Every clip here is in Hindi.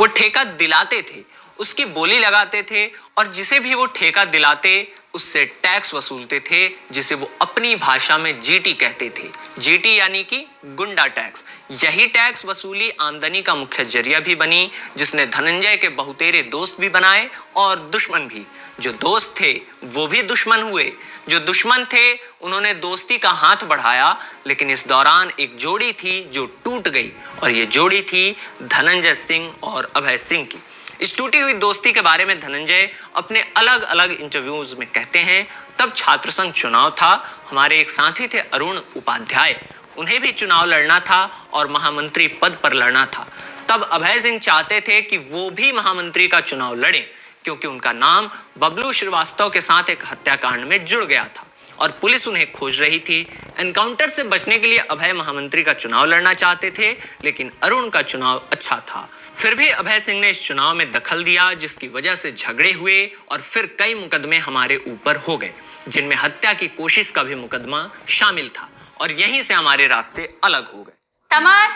वो ठेका दिलाते थे, उसकी बोली लगाते थे और जिसे भी वो ठेका दिलाते उससे टैक्स वसूलते थे, जिसे वो अपनी भाषा में जीटी कहते थे। जीटी यानी कि गुंडा टैक्स। यही टैक्स वसूली आमदनी का मुख्य जरिया भी बनी, जिसने धनंजय के बहुतेरे दोस्त भी बनाए और दुश्मन भी। जो दोस्त थे वो भी दुश्मन हुए, जो दुश्मन थे उन्होंने दोस्ती का हाथ बढ़ाया, लेकिन इस दौरान एक जोड़ी थी जो टूट गई और ये जोड़ी थी धनंजय सिंह और अभय सिंह की। इस टूटी हुई दोस्ती के बारे में धनंजय अपने अलग अलग इंटरव्यूज में कहते हैं, तब छात्र संघ चुनाव था, हमारे एक साथी थे अरुण उपाध्याय, उन्हें भी चुनाव लड़ना था और महामंत्री पद पर लड़ना था। तब अभय सिंह चाहते थे कि वो भी महामंत्री का चुनाव लड़ें, क्योंकि उनका नाम बबलू श्रीवास्तव के साथ एक हत्याकांड में जुड़ गया था और पुलिस उन्हें खोज रही थी। एनकाउंटर से बचने के लिए अभय महामंत्री का चुनाव लड़ना चाहते थे, लेकिन अरुण का चुनाव अच्छा था। फिर भी अभय सिंह ने इस चुनाव में दखल दिया, जिसकी वजह से झगड़े हुए और फिर कई मुकदमे हमारे ऊपर हो गए, जिनमें हत्या की कोशिश का भी मुकदमा शामिल था और यहीं से हमारे रास्ते अलग हो गए। समर,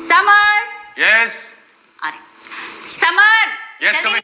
समर, यस, अरे summer, yes, coming.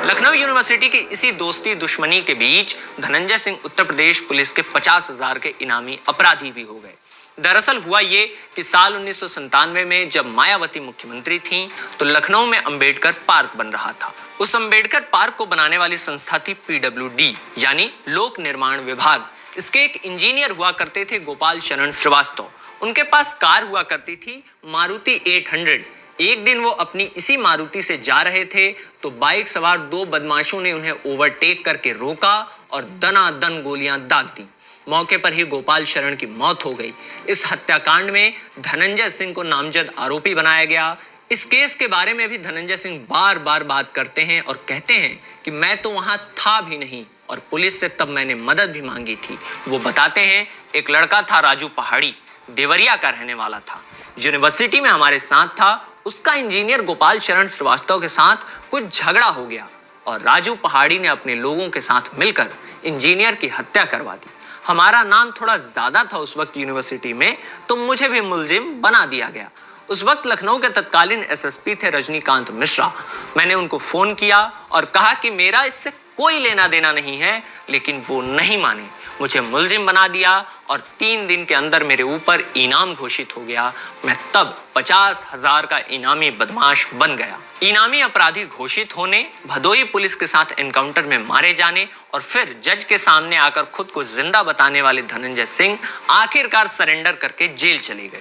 Lucknow university की इसी दोस्ती दुश्मनी के बीच धनंजय सिंह उत्तर प्रदेश पुलिस के 50,000 के इनामी अपराधी भी हो गए। दरअसल हुआ ये कि साल 1997 में जब मायावती मुख्यमंत्री थीं, तो लखनऊ में अंबेडकर पार्क बन रहा था। उस अंबेडकर पार्क को बनाने वाली संस्था थी PWD यानी लोक निर्माण विभाग। इसके एक इंजीनियर हुआ करते थे गोपाल शरण श्रीवास्तव। उनके पास कार हुआ करती थी मारुति 800। एक दिन वो अपनी इसी मारुति से जा रहे थे तो बाइक सवार दो बदमाशों ने उन्हें ओवरटेक करके रोका और दनादन गोलियां दाग दी। मौके पर ही गोपाल शरण की मौत हो गई। इस हत्याकांड में धनंजय सिंह को नामजद आरोपी बनाया गया। इस केस के बारे में भी धनंजय सिंह बार बार बात करते हैं और कहते हैं कि मैं तो वहां था भी नहीं और पुलिस से तब मैंने मदद भी मांगी थी। वो बताते हैं एक लड़का था राजू पहाड़ी, देवरिया का रहने वाला था, यूनिवर्सिटी में हमारे साथ था। उसका इंजीनियर गोपाल शरण श्रीवास्तव के साथ कुछ झगड़ा हो गया और राजू पहाड़ी ने अपने लोगों के साथ मिलकर इंजीनियर की हत्या करवा दी। हमारा नाम थोड़ा ज्यादा था उस वक्त यूनिवर्सिटी में, तो मुझे भी मुलजिम बना दिया गया। उस वक्त लखनऊ के तत्कालीन SSP थे रजनीकांत मिश्रा। मैंने उनको फोन किया और कहा कि मेरा इससे कोई लेना देना नहीं है, लेकिन वो नहीं माने। मुझे मुलजिम बना दिया और 3 दिन के अंदर मेरे ऊपर इनाम घोषित हो गया। मैं तब 50,000 का इनामी बदमाश बन गया। इनामी अपराधी घोषित होने, भदोही पुलिस के साथ एनकाउंटर में मारे जाने और फिर जज के सामने आकर खुद को जिंदा बताने वाले धनंजय सिंह आखिरकार सरेंडर करके जेल चले गए।